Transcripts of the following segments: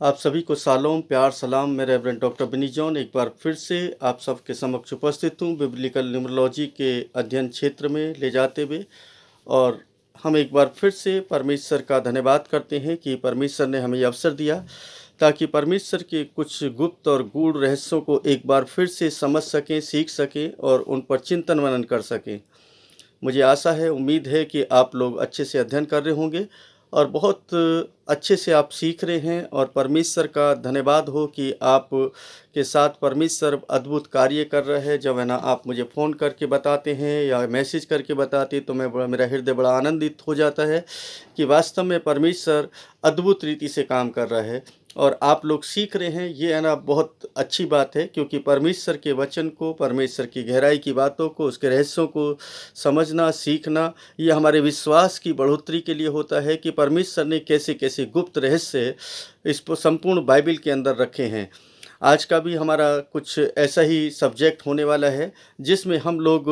आप सभी को शालोम, प्यार, सलाम। मैं रेवरेंड डॉक्टर बिनी जॉन एक बार फिर से आप सबके समक्ष उपस्थित हूँ बिब्लिकल न्यूमरोलॉजी के अध्ययन क्षेत्र में ले जाते हुए। और हम एक बार फिर से परमेश्वर का धन्यवाद करते हैं कि परमेश्वर ने हमें अवसर दिया ताकि परमेश्वर के कुछ गुप्त और गूढ़ रहस्यों को एक बार फिर से समझ सकें, सीख सकें और उन पर चिंतन मनन कर सकें। मुझे आशा है, उम्मीद है कि आप लोग अच्छे से अध्ययन कर रहे होंगे और बहुत अच्छे से आप सीख रहे हैं। और परमेश्वर का धन्यवाद हो कि आप के साथ परमेश्वर अद्भुत कार्य कर रहा है। जब है ना आप मुझे फ़ोन करके बताते हैं या मैसेज करके बताते हैं तो मेरा हृदय बड़ा आनंदित हो जाता है कि वास्तव में परमेश्वर अद्भुत रीति से काम कर रहा है और आप लोग सीख रहे हैं। ये है ना बहुत अच्छी बात है, क्योंकि परमेश्वर के वचन को, परमेश्वर की गहराई की बातों को, उसके रहस्यों को समझना, सीखना, ये हमारे विश्वास की बढ़ोतरी के लिए होता है कि परमेश्वर ने कैसे कैसे गुप्त रहस्य इस संपूर्ण बाइबल के अंदर रखे हैं। आज का भी हमारा कुछ ऐसा ही सब्जेक्ट होने वाला है जिसमें हम लोग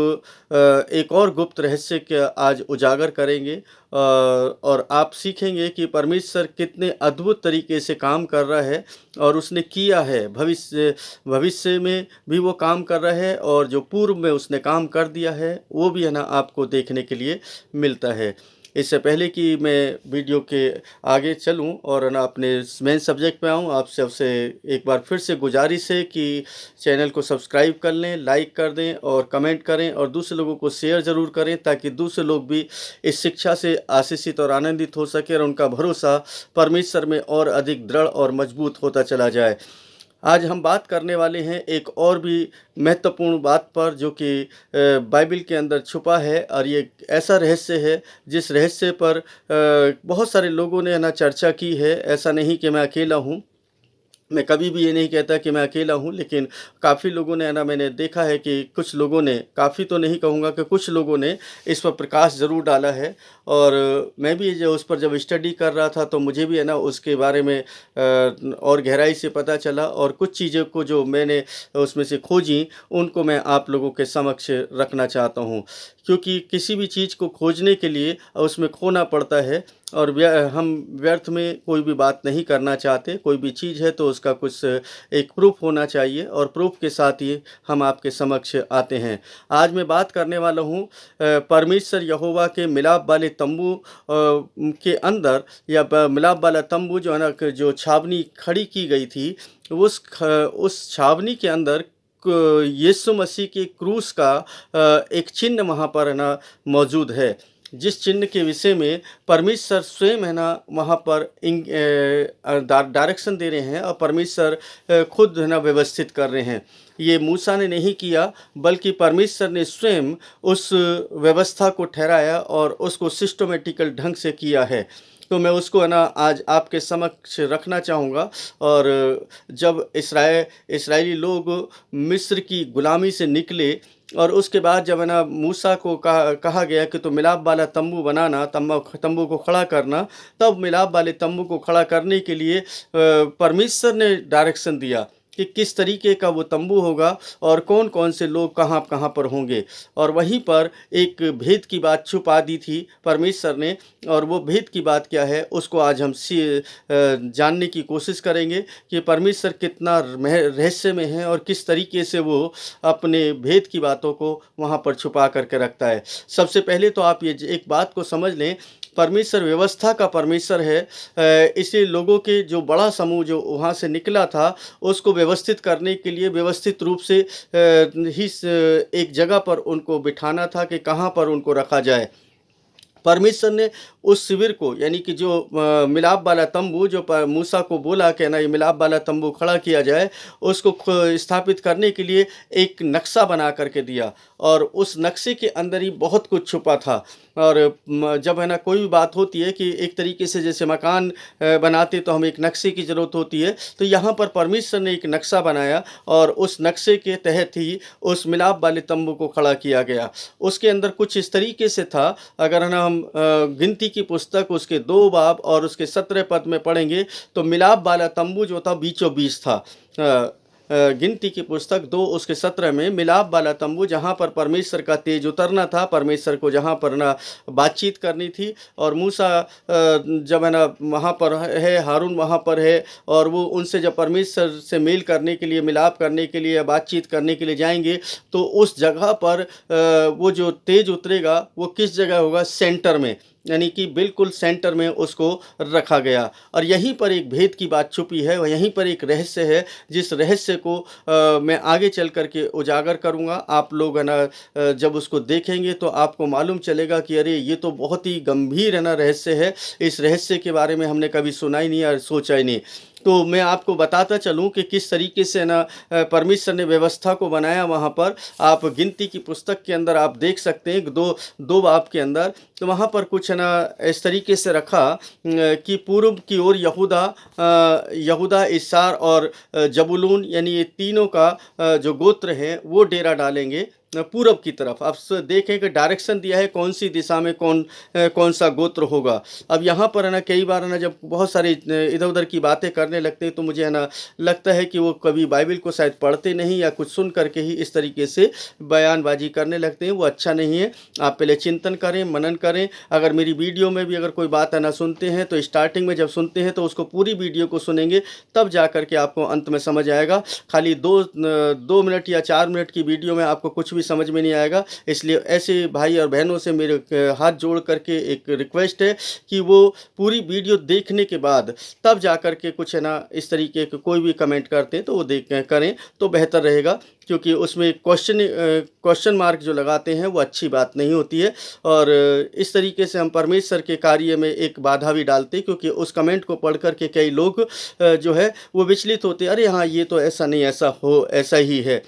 एक और गुप्त रहस्य का आज उजागर करेंगे और आप सीखेंगे कि परमेश्वर कितने अद्भुत तरीके से काम कर रहा है और उसने किया है। भविष्य में भी वो काम कर रहा है और जो पूर्व में उसने काम कर दिया है वो भी है ना आपको देखने के लिए मिलता है। इससे पहले कि मैं वीडियो के आगे चलूं और ना अपने मेन सब्जेक्ट पे आऊं, आप सबसे एक बार फिर से गुजारिश है कि चैनल को सब्सक्राइब कर लें, लाइक कर दें और कमेंट करें और दूसरे लोगों को शेयर ज़रूर करें ताकि दूसरे लोग भी इस शिक्षा से आशीषित और आनंदित हो सके और उनका भरोसा परमेश्वर में और अधिक दृढ़ और मजबूत होता चला जाए। आज हम बात करने वाले हैं एक और भी महत्वपूर्ण बात पर जो कि बाइबल के अंदर छुपा है और ये ऐसा रहस्य है जिस रहस्य पर बहुत सारे लोगों ने ना चर्चा की है। ऐसा नहीं कि मैं अकेला हूँ, मैं कभी भी ये नहीं कहता कि मैं अकेला हूँ, लेकिन काफ़ी लोगों ने है ना, मैंने देखा है कि कुछ लोगों ने, काफ़ी तो नहीं कहूँगा कि कुछ लोगों ने इस पर प्रकाश ज़रूर डाला है। और मैं भी जो उस पर जब स्टडी कर रहा था तो मुझे भी है ना उसके बारे में और गहराई से पता चला और कुछ चीज़ों को जो मैंने उसमें से खोजी उनको मैं आप लोगों के समक्ष रखना चाहता हूँ, क्योंकि किसी भी चीज़ को खोजने के लिए उसमें खोना पड़ता है और हम व्यर्थ में कोई भी बात नहीं करना चाहते। कोई भी चीज़ है तो उसका कुछ एक प्रूफ होना चाहिए और प्रूफ के साथ ही हम आपके समक्ष आते हैं। आज मैं बात करने वाला हूँ परमेश्वर यहोवा के मिलाप वाले तंबू के अंदर, या मिलाप वाला तंबू जो है ना, जो छावनी खड़ी की गई थी, उस छावनी के अंदर यीशु मसीह के क्रूस का एक चिन्ह वहाँ पर है ना मौजूद है, जिस चिन्ह के विषय में परमेश्वर स्वयं है ना वहाँ पर डायरेक्शन दे रहे हैं और परमेश्वर खुद है ना व्यवस्थित कर रहे हैं। ये मूसा ने नहीं किया, बल्कि परमेश्वर ने स्वयं उस व्यवस्था को ठहराया और उसको सिस्टमेटिकल ढंग से किया है। तो मैं उसको है ना आज आपके समक्ष रखना चाहूँगा। और जब इस्राएली लोग मिस्र की गुलामी से निकले और उसके बाद जब है ना मूसा को कहा गया कि तो मिलाप वाला तंबू बनाना, तंबू को खड़ा करना, तब मिलाप वाले तंबू को खड़ा करने के लिए परमेश्वर ने डायरेक्शन दिया कि किस तरीके का वो तंबू होगा और कौन कौन से लोग कहाँ कहाँ पर होंगे। और वहीं पर एक भेद की बात छुपा दी थी परमेश्वर ने, और वो भेद की बात क्या है उसको आज हम जानने की कोशिश करेंगे कि परमेश्वर कितना रहस्य में है और किस तरीके से वो अपने भेद की बातों को वहाँ पर छुपा करके रखता है। सबसे पहले तो आप ये एक बात को समझ लें, परमेश्वर व्यवस्था का परमेश्वर है। इसलिए लोगों के जो बड़ा समूह जो वहाँ से निकला था उसको व्यवस्थित करने के लिए व्यवस्थित रूप से ही एक जगह पर उनको बिठाना था कि कहाँ पर उनको रखा जाए। परमेश्वर ने उस शिविर को, यानी कि जो मिलाप वाला तंबू जो मूसा को बोला कि ना ये मिलाप वाला तंबू खड़ा किया जाए, उसको स्थापित करने के लिए एक नक्शा बना करके दिया और उस नक्शे के अंदर ही बहुत कुछ छुपा था। और जब है ना कोई भी बात होती है कि एक तरीके से जैसे मकान बनाते तो हमें एक नक्शे की ज़रूरत होती है, तो यहाँ पर परमेश्वर ने एक नक्शा बनाया और उस नक्शे के तहत ही उस मिलाप वाले तंबू को खड़ा किया गया। उसके अंदर कुछ इस तरीके से था, अगर है ना हम गिनती की पुस्तक उसके 2 बाब और उसके 17 पद में पढ़ेंगे तो मिलाप वाला तंबू जो था बीचों बीच था। गिनती की पुस्तक 2 उसके 17 में मिलाप वाला तंबू, जहाँ पर परमेश्वर का तेज उतरना था, परमेश्वर को जहाँ पर ना बातचीत करनी थी, और मूसा जब है ना वहाँ पर है, हारून वहाँ पर है, और वो उनसे जब परमेश्वर से मेल करने के लिए, मिलाप करने के लिए, बातचीत करने के लिए जाएंगे, तो उस जगह पर वो जो तेज उतरेगा वो किस जगह होगा? सेंटर में, यानी कि बिल्कुल सेंटर में उसको रखा गया। और यहीं पर एक भेद की बात छुपी है, और यहीं पर एक रहस्य है, जिस रहस्य को मैं आगे चल कर के उजागर करूँगा। आप लोग है ना जब उसको देखेंगे तो आपको मालूम चलेगा कि अरे ये तो बहुत ही गंभीर है ना रहस्य है, इस रहस्य के बारे में हमने कभी सुना ही नहीं और सोचा ही नहीं। तो मैं आपको बताता चलूँ कि किस तरीके से ना परमेश्वर ने व्यवस्था को बनाया वहाँ पर। आप गिनती की पुस्तक के अंदर आप देख सकते हैं, दो बाब के अंदर, तो वहाँ पर कुछ है ना इस तरीके से रखा कि पूर्व की ओर यहूदा, इस्सार और जबूलून, यानी ये तीनों का जो गोत्र हैं वो डेरा डालेंगे पूरब की तरफ। आप देखें कि डायरेक्शन दिया है कौन सी दिशा में कौन सा गोत्र होगा। अब यहाँ पर है ना कई बार है ना जब बहुत सारे इधर उधर की बातें करने लगते हैं, तो मुझे है ना लगता है कि वो कभी बाइबल को शायद पढ़ते नहीं, या कुछ सुन करके ही इस तरीके से बयानबाजी करने लगते हैं। वो अच्छा नहीं है। आप पहले चिंतन करें, मनन करें। अगर मेरी वीडियो में भी अगर कोई बात है ना सुनते हैं, तो स्टार्टिंग में जब सुनते हैं तो उसको पूरी वीडियो को सुनेंगे, तब जा कर के आपको अंत में समझ आएगा। खाली 2 मिनट या 4 मिनट की वीडियो में आपको कुछ भी समझ में नहीं आएगा। इसलिए ऐसे भाई और बहनों से मेरे हाथ जोड़ करके एक रिक्वेस्ट है कि वो पूरी वीडियो देखने के बाद तब जा कर के कुछ है ना इस तरीके के कोई भी कमेंट करते हैं तो वो करें तो बेहतर रहेगा, क्योंकि उसमें क्वेश्चन मार्क जो लगाते हैं वो अच्छी बात नहीं होती है। और इस तरीके से हम परमेश्वर के कार्य में एक बाधा भी डालते हैं, क्योंकि उस कमेंट को पढ़ कर के कई लोग जो है वो विचलित होते हैं। अरे हाँ, ये तो ऐसा नहीं, ऐसा ही है।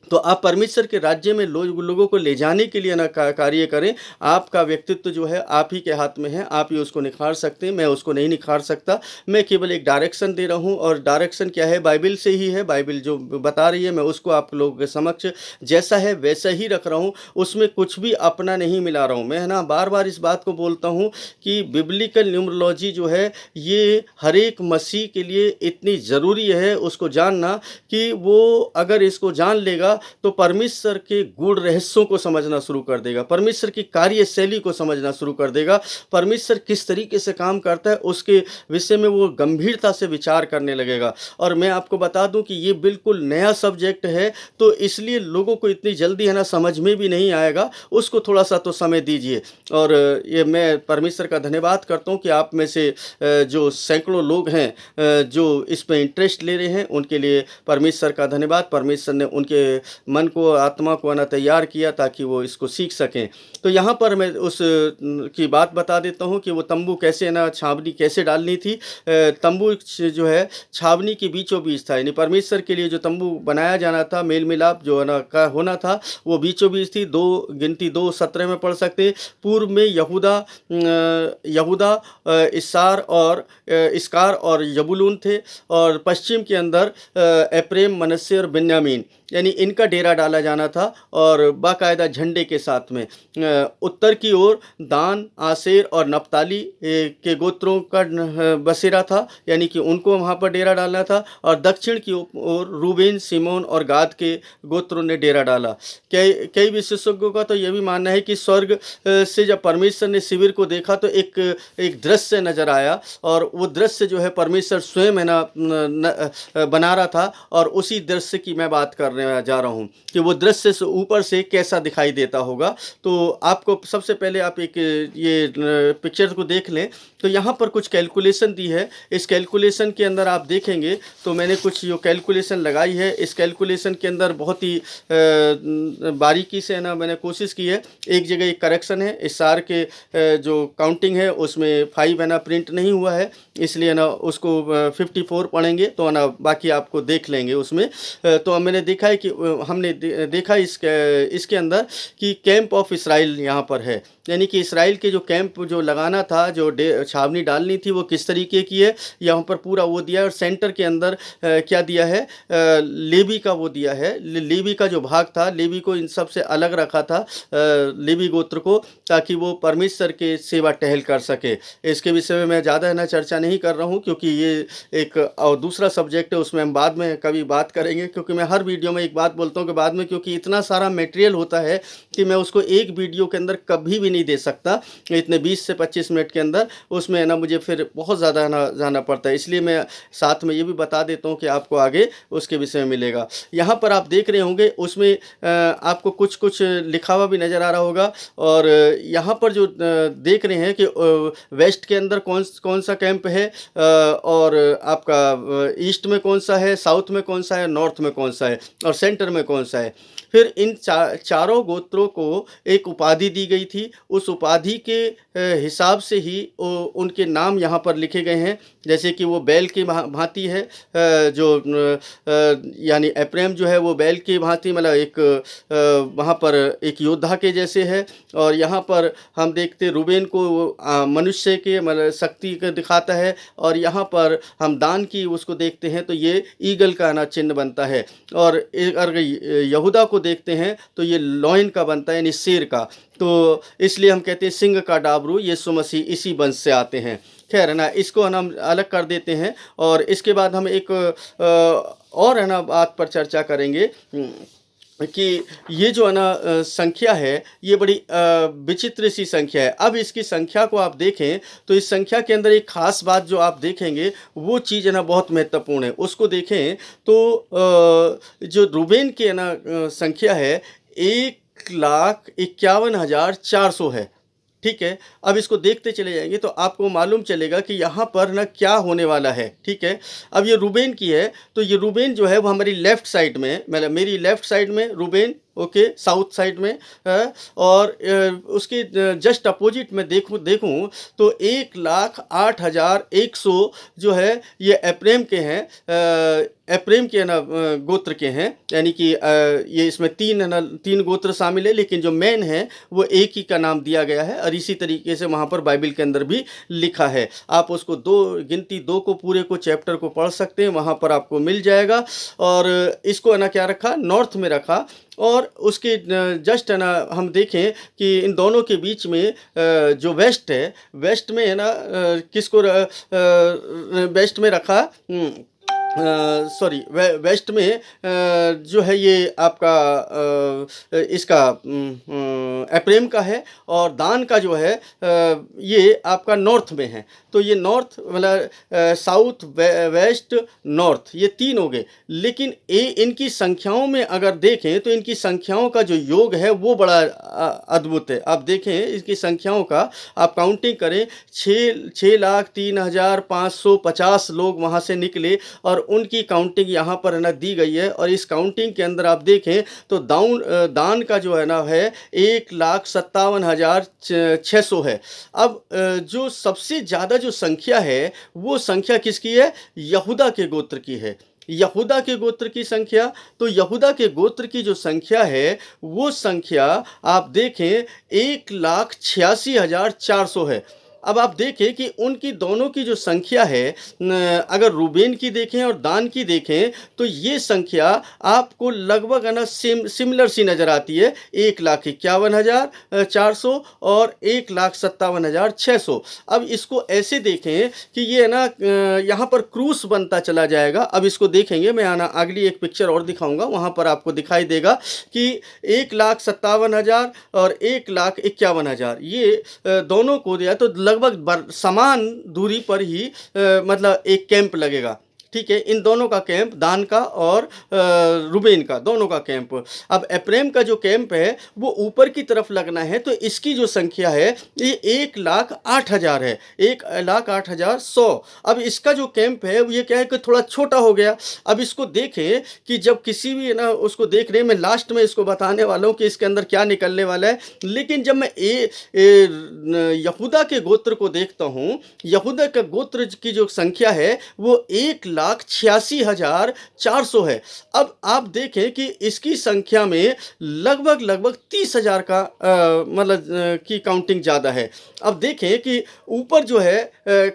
तो आप परमेश्वर के राज्य में लोगों को ले जाने के लिए ना कार्य करें। आपका व्यक्तित्व जो है आप ही के हाथ में है, आप ही उसको निखार सकते हैं। मैं उसको नहीं निखार सकता, मैं केवल एक डायरेक्शन दे रहा हूँ। और डायरेक्शन क्या है? बाइबल से ही है। बाइबल जो बता रही है मैं उसको आप लोगों के समक्ष जैसा है वैसा ही रख रहा हूँ, उसमें कुछ भी अपना नहीं मिला रहा हूँ। मैं है ना बार बार इस बात को बोलता हूँ कि बिब्लिकल न्यूमरोलॉजी जो है ये हर एक मसीह के लिए इतनी ज़रूरी है उसको जानना, कि वो अगर इसको जान लेगा तो परमेश्वर के गूढ़ रहस्यों को समझना शुरू कर देगा, परमेश्वर की कार्यशैली को समझना शुरू कर देगा, परमेश्वर किस तरीके से काम करता है उसके विषय में वो गंभीरता से विचार करने लगेगा। और मैं आपको बता दूं कि ये बिल्कुल नया सब्जेक्ट है, तो इसलिए लोगों को इतनी जल्दी है ना समझ में भी नहीं आएगा, उसको थोड़ा सा तो समय दीजिए। और ये मैं परमेश्वर का धन्यवाद करता हूँ कि आप में से जो सैकड़ों लोग हैं जो इस पर इंटरेस्ट ले रहे हैं, उनके लिए परमेश्वर का धन्यवाद। परमेश्वर ने उनके मन को, आत्मा को ना तैयार किया ताकि वो इसको सीख सकें। तो यहाँ पर मैं उस की बात बता देता हूँ कि वो तंबू कैसे ना छावनी कैसे डालनी थी। तंबू जो है छावनी के बीचों बीच था, यानी परमेश्वर के लिए जो तंबू बनाया जाना था, मेल मिलाप जो है ना का होना था, वो बीचों बीच थी। गिनती 2:17 में पढ़ सकते। पूर्व में यहूदा, इस्कार और यबूलून थे, और पश्चिम के अंदर एप्रैम, मनश्शे और बिन्यामीन, यानी इनका डेरा डाला जाना था, और बाकायदा झंडे के साथ में। उत्तर की ओर दान, आसेर और नप्ताली के गोत्रों का बसेरा था, यानी कि उनको वहाँ पर डेरा डालना था। और दक्षिण की ओर रूबेन, सिमोन और गाद के गोत्रों ने डेरा डाला। कई विशेषज्ञों का तो यह भी मानना है कि स्वर्ग से जब परमेश्वर ने शिविर को देखा तो एक दृश्य नजर आया, और वो दृश्य जो है परमेश्वर स्वयं है ना बना रहा था। और उसी दृश्य की मैं बात कर जा रहा हूँ कि वो दृश्य से ऊपर से कैसा दिखाई देता होगा। तो आपको सबसे पहले आप एक ये पिक्चर को देख लें। तो यहाँ पर कुछ कैलकुलेशन दी है। इस कैलकुलेशन के अंदर आप देखेंगे तो मैंने कुछ जो कैलकुलेशन लगाई है, इस कैलकुलेशन के अंदर बहुत ही बारीकी से ना मैंने कोशिश की है। एक जगह एक करेक्शन है, इस सार के जो काउंटिंग है उसमें 5 है ना प्रिंट नहीं हुआ है, इसलिए ना उसको 54 पढ़ेंगे तो ना बाकी आपको देख लेंगे उसमें। तो मैंने देखा है कि हमने देखा इसके अंदर कि कैंप ऑफ इसराइल यहाँ पर है, यानी कि इसराइल के जो कैंप जो लगाना था, जो छावनी डालनी थी, वो किस तरीके की है यहाँ पर पूरा वो दिया है। और सेंटर के अंदर क्या दिया है? लेवी का वो दिया है। लेवी का जो भाग था, लेवी को इन सब से अलग रखा था, लेवी गोत्र को, ताकि वो परमेश्वर के सेवा टहल कर सके। इसके विषय में मैं ज़्यादा है ना चर्चा नहीं कर रहा हूँ, क्योंकि ये एक और दूसरा सब्जेक्ट है, उसमें हम बाद में कभी बात करेंगे, क्योंकि मैं हर वीडियो में एक बात बोलता हूँ कि बाद में, क्योंकि इतना सारा मटेरियल होता है कि मैं उसको एक वीडियो के अंदर कभी भी नहीं दे सकता, इतने 20 से 25 मिनट के अंदर। उसमें है ना मुझे फिर बहुत ज़्यादा ना जाना पड़ता है, इसलिए मैं साथ में ये भी बता देता हूँ कि आपको आगे उसके विषय में मिलेगा। यहाँ पर आप देख रहे होंगे उसमें आपको कुछ कुछ लिखा हुआ भी नज़र आ रहा होगा। और यहाँ पर जो देख रहे हैं कि वेस्ट के अंदर कौन कौन सा कैंप है, और आपका ईस्ट में कौन सा है, साउथ में कौन सा है, नॉर्थ में कौन सा है, और सेंटर में कौन सा है। फिर इन चारों गोत्रों को एक उपाधि दी गई थी। उस उपाधि के हिसाब से ही उनके नाम यहाँ पर लिखे गए हैं। जैसे कि वो बैल की भांति है, जो यानी एप्रैम जो है वो बैल की भांति, मतलब एक वहाँ पर एक योद्धा के जैसे है। और यहाँ पर हम देखते रूबेन को मनुष्य के मतलब शक्ति का दिखाता है। और यहाँ पर हम दान की उसको देखते हैं तो ये ईगल का ना चिन्ह बनता है। और अगर यहूदा को देखते हैं तो ये लॉयन का बनता है, यानी शेर का। तो इसलिए हम कहते हैं सिंह का डाबरू यीशु मसीह इसी वंश से आते हैं। खैर है ना, इसको है ना हम अलग कर देते हैं। और इसके बाद हम एक और है ना बात पर चर्चा करेंगे कि ये जो है ना संख्या है, ये बड़ी विचित्र सी संख्या है। अब इसकी संख्या को आप देखें तो इस संख्या के अंदर एक ख़ास बात जो आप देखेंगे वो चीज़ है ना बहुत महत्वपूर्ण है। उसको देखें तो जो रूबेन की है ना संख्या है 1,51,400 है। ठीक है, अब इसको देखते चले जाएंगे तो आपको मालूम चलेगा कि यहाँ पर ना क्या होने वाला है। ठीक है, अब ये रूबेन की है तो ये रूबेन जो है वो हमारी लेफ़्ट साइड में, मतलब मेरी लेफ़्ट साइड में रूबेन, ओके, साउथ साइड में है। और उसके जस्ट अपोजिट में देखूं तो 1,08,100 जो है ये एप्रैम के हैं, एप्रैम के ना गोत्र के हैं। यानी कि ये इसमें तीन गोत्र शामिल है, लेकिन जो मेन है वो एक ही का नाम दिया गया है। और इसी तरीके से वहाँ पर बाइबल के अंदर भी लिखा है। आप उसको गिनती 2 को पूरे को चैप्टर को पढ़ सकते हैं, वहाँ पर आपको मिल जाएगा। और इसको है ना क्या रखा, नॉर्थ में रखा। और उसके जस्ट है ना हम देखें कि इन दोनों के बीच में जो वेस्ट है, वेस्ट में है ना किसको वेस्ट में रखा, सॉरी वेस्ट में जो है ये आपका इसका एप्रैम का है। और दान का जो है ये आपका नॉर्थ में है। तो ये नॉर्थ मतलब साउथ वेस्ट नॉर्थ ये 3 हो गए। लेकिन इनकी संख्याओं में अगर देखें तो इनकी संख्याओं का जो योग है वो बड़ा अद्भुत है। आप देखें इसकी संख्याओं का, आप काउंटिंग करें, 6,03,550 लोग वहाँ से निकले। और उनकी काउंटिंग यहाँ पर ना दी गई है। और इस काउंटिंग के अंदर आप देखें तो दान का जो है ना है 1,57,600 है। अब जो सबसे ज़्यादा जो संख्या है वो संख्या किसकी है, यहूदा के गोत्र की है। यहूदा के गोत्र की संख्या, तो यहूदा के गोत्र की जो संख्या है वो संख्या आप देखें 1,86,400 है। अब आप देखें कि उनकी दोनों की जो संख्या है, अगर रूबेन की देखें और दान की देखें तो ये संख्या आपको लगभग है ना सिमिलर सी नज़र आती है, 1,51,400 और 1,57,600। अब इसको ऐसे देखें कि ये है ना यहाँ पर क्रूस बनता चला जाएगा। अब इसको देखेंगे, मैं आना अगली एक पिक्चर और दिखाऊंगा, वहाँ पर आपको दिखाई देगा कि 1,57,000 और 1,51,000 ये दोनों को दिया तो लगभग समान दूरी पर ही मतलब एक कैंप लगेगा। ठीक है, इन दोनों का कैंप, दान का और रूबेन का, दोनों का कैंप। अब एप्रैम का जो कैंप है वो ऊपर की तरफ लगना है। तो इसकी जो संख्या है ये 1,08,000 है, 1,08,100। अब इसका जो कैंप है ये क्या है कि थोड़ा छोटा हो गया। अब इसको देखें कि जब किसी भी ना उसको देख रहे हैं, मैं लास्ट में इसको बताने वाला हूँ कि इसके अंदर क्या निकलने वाला है। लेकिन जब मैं यहूदा के गोत्र को देखता हूँ, यहूदा का गोत्र की जो संख्या है वो 1,86,400 है। अब आप देखें कि इसकी संख्या में लगभग 30,000 का मतलब की काउंटिंग ज़्यादा है। अब देखें कि ऊपर जो है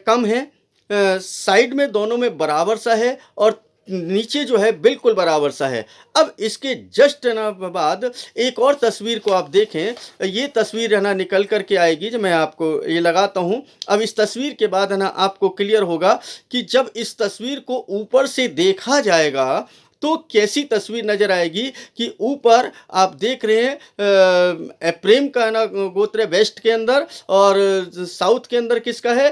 कम है, साइड में दोनों में बराबर सा है। और नीचे जो है बिल्कुल बराबर सा है। अब इसके जस्ट है ना बाद एक और तस्वीर को आप देखें, ये तस्वीर है ना निकल कर के आएगी जो मैं आपको ये लगाता हूँ। अब इस तस्वीर के बाद है ना आपको क्लियर होगा कि जब इस तस्वीर को ऊपर से देखा जाएगा तो कैसी तस्वीर नजर आएगी कि ऊपर आप देख रहे हैं प्रेम का ना गोत्र वेस्ट के अंदर, और साउथ के अंदर किसका है,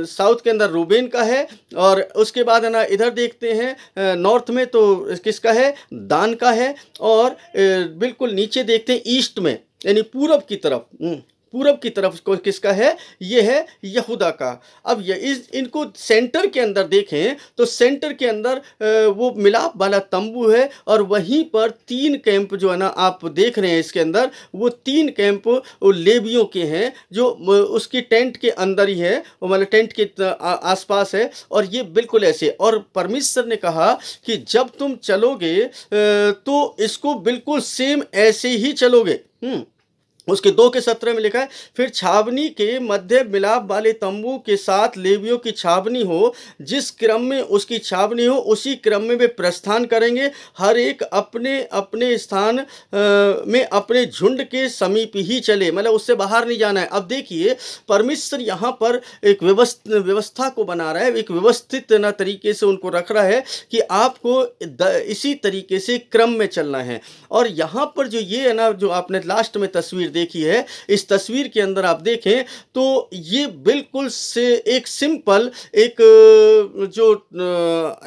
साउथ के अंदर रूबेन का है, और उसके बाद है ना इधर देखते हैं नॉर्थ में तो किसका है, दान का है, और बिल्कुल नीचे देखते हैं ईस्ट में यानी पूरब की तरफ, पूरब की तरफ को किसका है, ये है यहूदा का। अब ये इनको सेंटर के अंदर देखें तो सेंटर के अंदर वो मिलाप वाला तंबू है, और वहीं पर 3 कैंप जो है ना आप देख रहे हैं इसके अंदर, वो 3 कैंप वो लेवियों के हैं जो उसकी टेंट के अंदर ही है, वो मतलब टेंट के आसपास है। और ये बिल्कुल ऐसे, और परमेश्वर ने कहा कि जब तुम चलोगे तो इसको बिल्कुल सेम ऐसे ही चलोगे। उसके 2:17 में लिखा है, फिर छावनी के मध्य मिलाप वाले तंबू के साथ लेवियों की छावनी हो, जिस क्रम में उसकी छावनी हो उसी क्रम में वे प्रस्थान करेंगे, हर एक अपने अपने स्थान में अपने झुंड के समीप ही चले, मतलब उससे बाहर नहीं जाना है। अब देखिए परमेश्वर यहाँ पर एक व्यवस्था को बना रहा है, एक व्यवस्थित ना तरीके से उनको रख रहा है कि आपको इसी तरीके से क्रम में चलना है। और यहाँ पर जो ये है ना जो आपने लास्ट में तस्वीर देखी है, इस तस्वीर के अंदर आप देखें तो ये बिल्कुल से एक सिंपल एक जो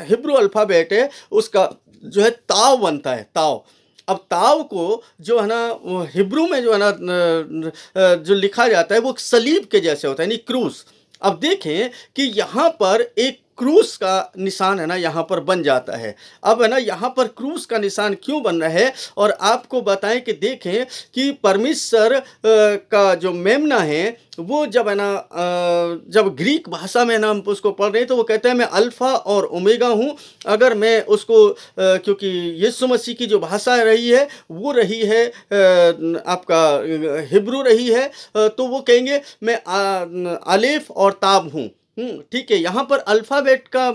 हिब्रू अल्फ़ाबेट है उसका जो है ताव बनता है, ताव। अब ताव को जो है ना हिब्रू में जो है ना जो लिखा जाता है वो सलीब के जैसे होता है, यानी क्रूस। अब देखें कि यहाँ पर एक क्रूस का निशान है ना यहाँ पर बन जाता है। अब है ना यहाँ पर क्रूस का निशान क्यों बन रहा है, और आपको बताएं कि देखें कि परमेश्वर का जो मेमना है वो जब है ना जब ग्रीक भाषा में ना हम उसको पढ़ रहे हैं तो वो कहते हैं मैं अल्फ़ा और ओमेगा हूँ। अगर मैं उसको क्योंकि यीशु मसीह की जो भाषा रही है वो रही है आपका हिब्रू रही है, तो वो कहेंगे मैं अलेफ और ताब हूँ। ठीक है, यहाँ पर अल्फ़ाबेट का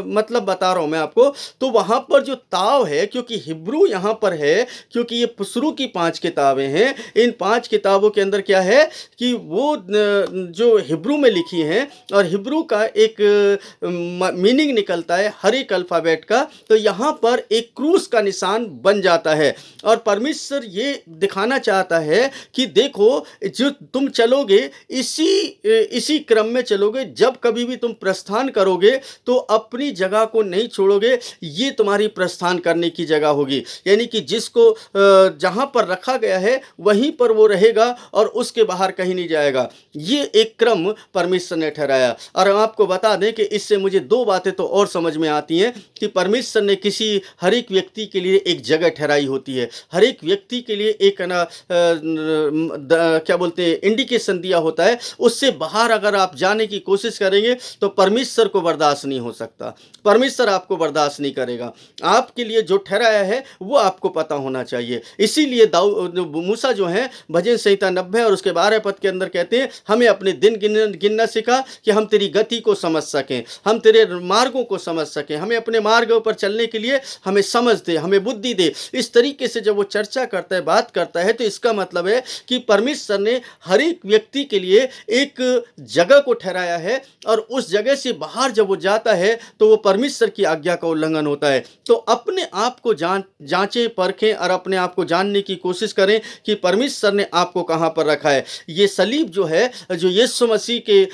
मतलब बता रहा हूँ मैं आपको। तो वहाँ पर जो ताव है, क्योंकि हिब्रू यहाँ पर है, क्योंकि ये शुरू की 5 किताबें हैं, इन 5 किताबों के अंदर क्या है कि वो जो हिब्रू में लिखी हैं, और हिब्रू का एक मीनिंग निकलता है हर एक अल्फ़ाबेट का, तो यहाँ पर एक क्रूस का निशान बन जाता है। और परमेश्वर ये दिखाना चाहता है कि देखो जो तुम चलोगे इसी क्रम में चलोगे, जब कभी भी तुम प्रस्थान करोगे तो अपनी जगह को नहीं छोड़ोगे, ये तुम्हारी प्रस्थान करने की जगह होगी। यानी कि जिसको जहां पर रखा गया है वहीं पर वो रहेगा और उसके बाहर कहीं नहीं जाएगा। ये एक क्रम परमेश्वर ने ठहराया। और हम आपको बता दें कि इससे मुझे 2 बातें तो और समझ में आती हैं कि परमेश्वर ने हर एक व्यक्ति के लिए एक जगह ठहराई होती है, हर एक व्यक्ति के लिए एक ना क्या बोलते हैं इंडिकेशन दिया होता है। उससे बाहर अगर आप जाने की कोशिश करेंगे तो परमेश्वर को बर्दाश्त नहीं हो सकता, परमेश्वर आपको बर्दाश्त नहीं करेगा। आपके लिए जो ठहराया है वो आपको पता होना चाहिए। इसीलिए मूसा जो है भजन संहिता 90 और उसके 12 पद के अंदर कहते हैं, हमें अपने दिन गिनना सिखा कि हम तेरी गति को समझ सकें, हम तेरे मार्गों को समझ सकें, हमें अपने मार्गों पर चलने के लिए हमें समझ दे, हमें बुद्धि दे। इस तरीके से जब वो चर्चा करता है, बात करता है, तो इसका मतलब है कि परमेश्वर ने हर एक व्यक्ति के लिए एक जगह को ठहराया है, और उस जगह से बाहर जब वो जाता है तो वो परमेश्वर की आज्ञा का उल्लंघन होता है। तो अपने आप को जांचें परखें और अपने आप को जानने की कोशिश करें कि परमेश्वर ने आपको कहां पर रखा है। ये सलीब जो है, जो यीशु मसीह के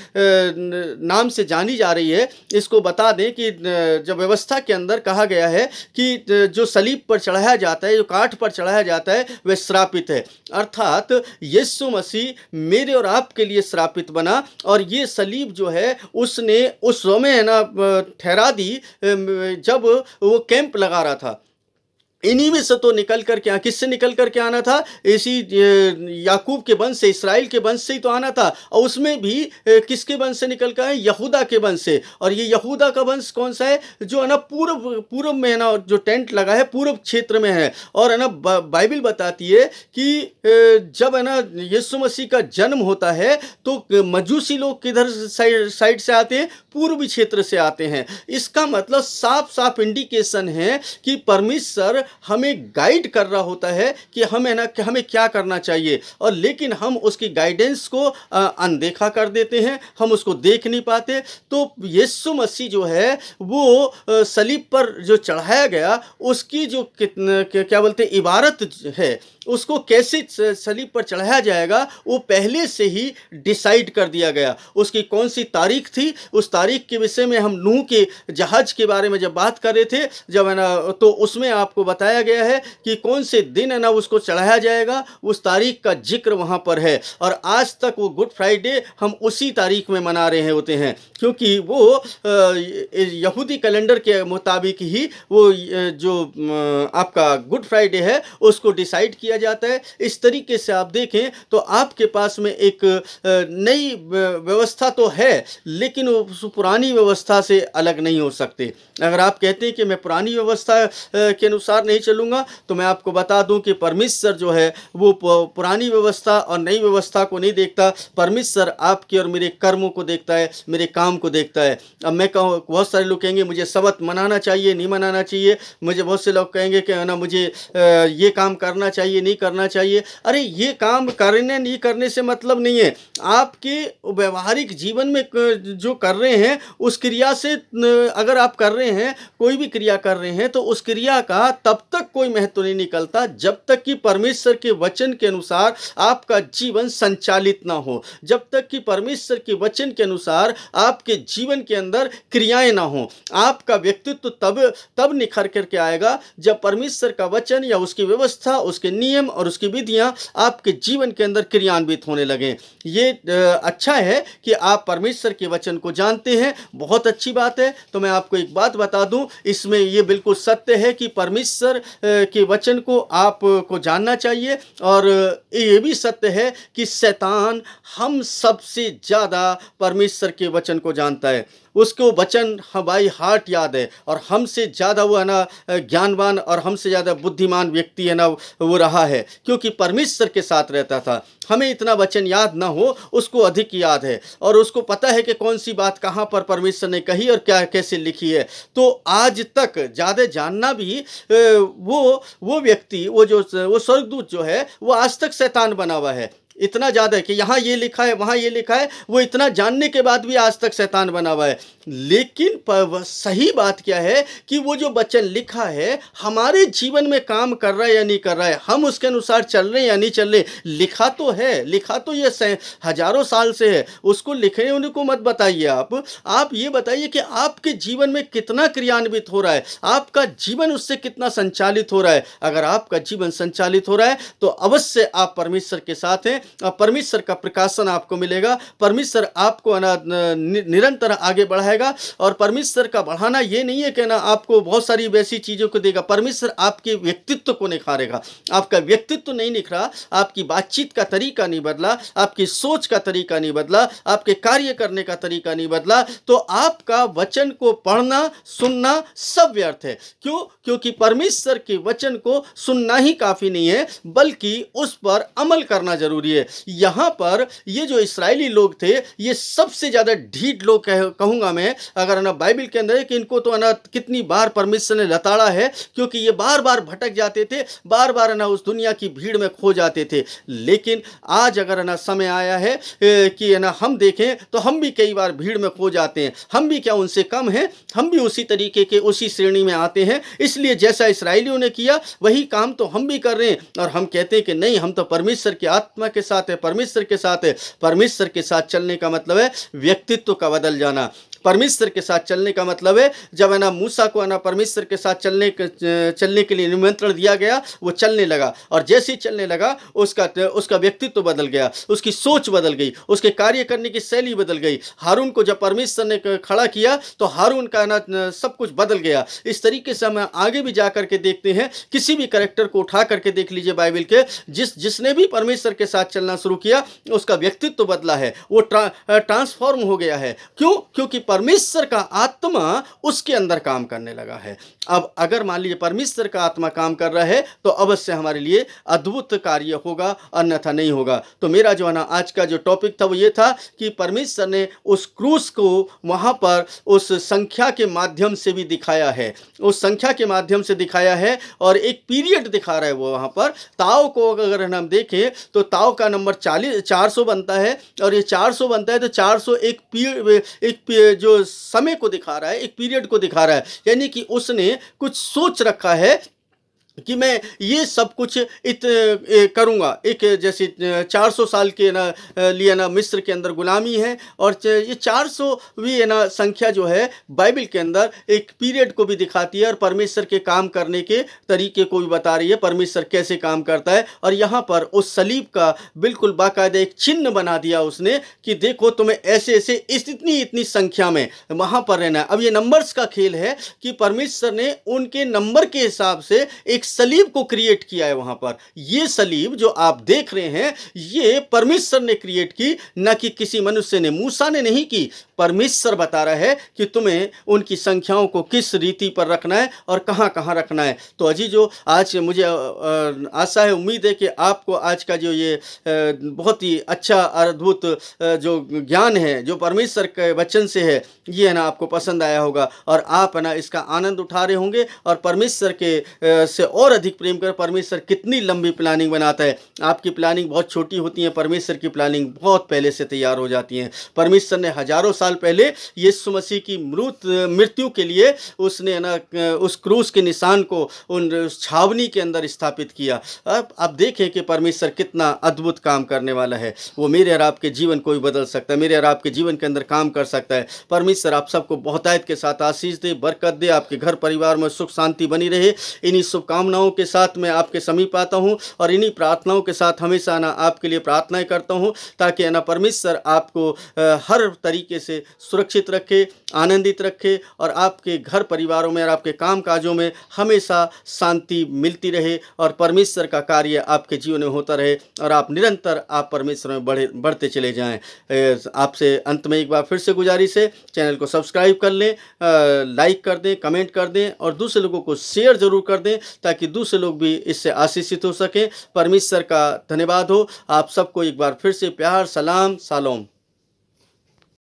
नाम से जानी जा रही है, इसको बता दें कि जब व्यवस्था के अंदर कहा गया है कि जो सलीब पर चढ़ाया जाता है, जो काठ पर चढ़ाया जाता है, वह श्रापित है। अर्थात यीशु मसीह मेरे और आपके लिए श्रापित बना, और ये सलीब जो है उसने उस समय है ना ठहरा दी जब वो कैंप लगा रहा था। इन्हीं में से तो निकल कर के किससे निकल कर के आना था? इसी याकूब के वंश से, इस्राएल के वंश से ही तो आना था। और उसमें भी किसके वंश से निकल कर आए? यहूदा के वंश से। और ये यहूदा का वंश कौन सा है? जो है ना पूर्व पूर्व में है ना, जो टेंट लगा है पूर्व क्षेत्र में है। और है ना बाइबल बताती है कि जब है ना यीशु मसीह का जन्म होता है तो मजूसी लोग किधर साइड से आते हैं? पूर्वी क्षेत्र से आते हैं। इसका मतलब साफ साफ इंडिकेशन है कि परमेश्वर हमें गाइड कर रहा होता है कि हमें ना, कि हमें क्या करना चाहिए। और लेकिन हम उसकी गाइडेंस को अनदेखा कर देते हैं, हम उसको देख नहीं पाते। तो यीशु मसीह जो है वो सलीब पर जो चढ़ाया गया, उसकी जो क्या बोलते हैं इबारत है, उसको कैसे सलीब पर चढ़ाया जाएगा वो पहले से ही डिसाइड कर दिया गया। उसकी कौन सी तारीख थी, उस तारीख के विषय में हम नूह के जहाज के बारे में जब बात कर रहे थे, जब है ना, तो उसमें आपको बताया गया है कि कौन से दिन है ना उसको चढ़ाया जाएगा, उस तारीख का जिक्र वहाँ पर है। और आज तक वो गुड फ्राइडे हम उसी तारीख में मना रहे होते हैं, क्योंकि वो यहूदी कैलेंडर के मुताबिक ही वो जो आपका गुड फ्राइडे है उसको डिसाइड किया जाता है। इस तरीके से आप देखें तो आपके पास में एक नई व्यवस्था तो है, लेकिन उस पुरानी व्यवस्था से अलग नहीं हो सकते। अगर आप कहते हैं कि मैं पुरानी व्यवस्था के अनुसार नहीं चलूँगा, तो मैं आपको बता दूं कि परमेश्वर जो है वो पुरानी व्यवस्था और नई व्यवस्था को नहीं देखता। परमेश्वर आपके और मेरे कर्मों को देखता है, मेरे काम को देखता है। अब मैं कहूँ, बहुत सारे लोग कहेंगे मुझे सबत मनाना चाहिए, नहीं मनाना चाहिए। मुझे बहुत से लोग कहेंगे कि है ना मुझे ये काम करना चाहिए, नहीं करना चाहिए। अरे ये काम करने नहीं करने से मतलब नहीं है। आपके व्यवहारिक जीवन में जो कर रहे हैं उस क्रिया से, अगर आप कर रहे हैं, कोई भी क्रिया कर रहे हैं, तो उस क्रिया का तब तक कोई महत्व नहीं निकलता जब तक कि परमेश्वर के वचन के अनुसार आपका जीवन संचालित ना हो, जब तक कि परमेश्वर के वचन के अनुसार आपके जीवन के अंदर क्रियाएं ना हो। आपका व्यक्तित्व तब निखर करके आएगा जब परमेश्वर का वचन या उसकी व्यवस्था, उसके नियम और उसकी विधियां आपके जीवन के अंदर क्रियान्वित होने लगे। ये अच्छा है कि आप परमेश्वर के वचन को जानते हैं, बहुत अच्छी बात है। तो मैं आपको एक बात बता दूं, इसमें ये बिल्कुल सत्य है कि परमेश्वर के वचन को आपको जानना चाहिए। और ये भी सत्य है कि शैतान हम सबसे ज़्यादा परमेश्वर के वचन को जानता है। उसको वचन हमारी हार्ट याद है, और हमसे ज़्यादा वो है ना ज्ञानवान और हमसे ज़्यादा बुद्धिमान व्यक्ति है ना वो रहा है, क्योंकि परमेश्वर के साथ रहता था। हमें इतना वचन याद ना हो, उसको अधिक याद है, और उसको पता है कि कौन सी बात कहाँ पर परमेश्वर ने कही और क्या कैसे लिखी है। तो आज तक ज़्यादा जानना भी वो व्यक्ति, वो स्वर्गदूत जो है, वो आज तक शैतान बना हुआ है। इतना ज़्यादा है कि यहाँ ये लिखा है, वहाँ ये लिखा है, वो इतना जानने के बाद भी आज तक शैतान बना हुआ है। लेकिन सही बात क्या है कि वो जो वचन लिखा है हमारे जीवन में काम कर रहा है या नहीं कर रहा है, हम उसके अनुसार चल रहे हैं या नहीं चल रहे। लिखा तो है, लिखा तो ये हजारों साल से है, उसको लिखने उनको मत बताइए। आप ये बताइए कि आपके जीवन में कितना क्रियान्वित हो रहा है, आपका जीवन उससे कितना संचालित हो रहा है। अगर आपका जीवन संचालित हो रहा है तो अवश्य आप परमेश्वर के साथ हैं, परमेश्वर का प्रकाशन आपको मिलेगा, परमेश्वर आपको निरंतर आगे बढ़ाएगा। और परमेश्वर का बढ़ाना ये नहीं है कि ना आपको बहुत सारी वैसी चीजों को देगा, परमेश्वर आपके व्यक्तित्व को निखारेगा। आपका व्यक्तित्व नहीं निखरा, आपकी बातचीत का तरीका नहीं बदला, आपकी सोच का तरीका नहीं बदला, आपके कार्य करने का तरीका नहीं बदला, तो आपका वचन को पढ़ना सुनना सब व्यर्थ है। क्यों? क्योंकि परमेश्वर के वचन को सुनना ही काफी नहीं है, बल्कि उस पर अमल करना जरूरी है। यहां पर ये जो इस्राएली लोग थे, ये सबसे ज्यादा ढीठ लोग कहूंगा मैं, अगर ना बाइबल के अंदर है कि इनको तो ना कितनी बार परमेश्वर ने लताड़ा है, क्योंकि ये बार बार भटक जाते थे, बार बार ना उस दुनिया की भीड़ में खो जाते थे। लेकिन आज अगर ना समय आया है कि ना हम देखें तो हम भी कई बार भीड़ में खो जाते हैं। हम भी क्या उनसे कम हैं? हम भी उसी तरीके के उसी श्रेणी में आते हैं। इसलिए जैसा इस्राएलियों ने किया वही काम तो हम भी कर रहे हैं, और हम कहते हैं कि नहीं, हम तो परमेश्वर की आत्मा के साथ है, परमेश्वर के साथ है। परमेश्वर के साथ चलने का मतलब है व्यक्तित्व का बदल जाना। परमेश्वर के साथ चलने का मतलब है, जब है ना मूसा को है ना परमेश्वर के साथ चलने के लिए निमंत्रण दिया गया, वो चलने लगा, और जैसे ही चलने लगा उसका व्यक्तित्व बदल गया, उसकी सोच बदल गई, उसके कार्य करने की शैली बदल गई। हारून को जब परमेश्वर ने खड़ा किया तो हारून का ना सब कुछ बदल गया। इस तरीके से हम आगे भी जा करके देखते हैं, किसी भी कैरेक्टर को उठा करके देख लीजिए बाइबल के, जिसने भी परमेश्वर के साथ चलना शुरू किया उसका व्यक्तित्व बदला है, वो ट्रांसफॉर्म हो गया है। क्यों? क्योंकि परमेश्वर का आत्मा उसके अंदर काम करने लगा है। अब अगर मान लीजिए परमेश्वर का आत्मा काम कर रहा है तो अवश्य हमारे लिए अद्भुत कार्य होगा, अन्यथा नहीं होगा। तो मेरा जो है ना आज का जो टॉपिक था वो ये था कि परमेश्वर ने उस क्रूस को वहां पर उस संख्या के माध्यम से भी दिखाया है, उस संख्या के माध्यम से दिखाया है, और एक पीरियड दिखा रहा है वो वहां पर। ताव को अगर हम देखें तो ताव का नंबर 400 बनता है, और ये 400 बनता है तो 400 एक जो समय को दिखा रहा है, एक पीरियड को दिखा रहा है। यानी कि उसने कुछ सोच रखा है कि मैं ये सब कुछ करूँगा। एक जैसे 400 साल के ना लिए ना मिस्र के अंदर गुलामी है, और ये 400वीं है ना संख्या जो है बाइबल के अंदर एक पीरियड को भी दिखाती है, और परमेश्वर के काम करने के तरीके को भी बता रही है, परमेश्वर कैसे काम करता है। और यहाँ पर उस सलीब का बिल्कुल बाकायदा एक चिन्ह बना दिया उसने कि देखो तुम्हें ऐसे ऐसे इतनी संख्या में वहाँ पर रहना है। अब ये नंबर्स का खेल है कि परमेश्वर ने उनके नंबर के हिसाब से एक सलीब को क्रिएट किया है वहां पर। ये सलीब जो आप देख रहे हैं ये परमेश्वर ने क्रिएट की, न कि किसी मनुष्य ने, मूसा ने नहीं की। परमेश्वर बता रहा है कि तुम्हें उनकी संख्याओं को किस रीति पर रखना है और कहां कहां रखना है। तो अजी जो आज मुझे आशा है, उम्मीद है कि आपको आज का जो ये बहुत ही अच्छा अद्भुत जो ज्ञान है जो परमेश्वर के वचन से है, ये है ना आपको पसंद आया होगा, और आप है ना इसका आनंद उठा रहे होंगे, और परमेश्वर के से और अधिक प्रेम कर। परमेश्वर कितनी लंबी प्लानिंग बनाता है। आपकी प्लानिंग बहुत छोटी होती है, परमेश्वर की प्लानिंग बहुत पहले से तैयार हो जाती है। परमेश्वर ने हजारों साल पहले यीशु मसीह की मृत्यु के लिए उसने ना उस क्रूस के निशान को उन छावनी के अंदर स्थापित किया। अब देखें कि परमेश्वर कितना अद्भुत काम करने वाला है। वो मेरे और आपके जीवन को भी बदल सकता है, मेरे और आपके जीवन के अंदर काम कर सकता है। परमेश्वर आप सबको बहुतायत के साथ आशीष दे, बरकत दे, आपके घर परिवार में सुख शांति बनी रहे। इन्हीं शुभकामनाओं के साथ मैं आपके समीप आता हूं, और इन्हीं प्रार्थनाओं के साथ हमेशा ना आपके लिए प्रार्थनाएं करता हूं, ताकि ना परमेश्वर आपको हर तरीके से सुरक्षित रखे, आनंदित रखे, और आपके घर परिवारों में और आपके काम काजों में हमेशा शांति मिलती रहे, और परमेश्वर का कार्य आपके जीवन में होता रहे, और आप निरंतर आप परमेश्वर में बढ़ते चले जाएं। आपसे अंत में एक बार फिर से गुजारिश है, चैनल को सब्सक्राइब कर लें, लाइक कर दें, कमेंट कर दें, और दूसरे लोगों को शेयर जरूर कर दें, ताकि दूसरे लोग भी इससे आशीषित हो सकें। परमेश्वर का धन्यवाद हो। आप सबको एक बार फिर से प्यार, सलाम, शालोम।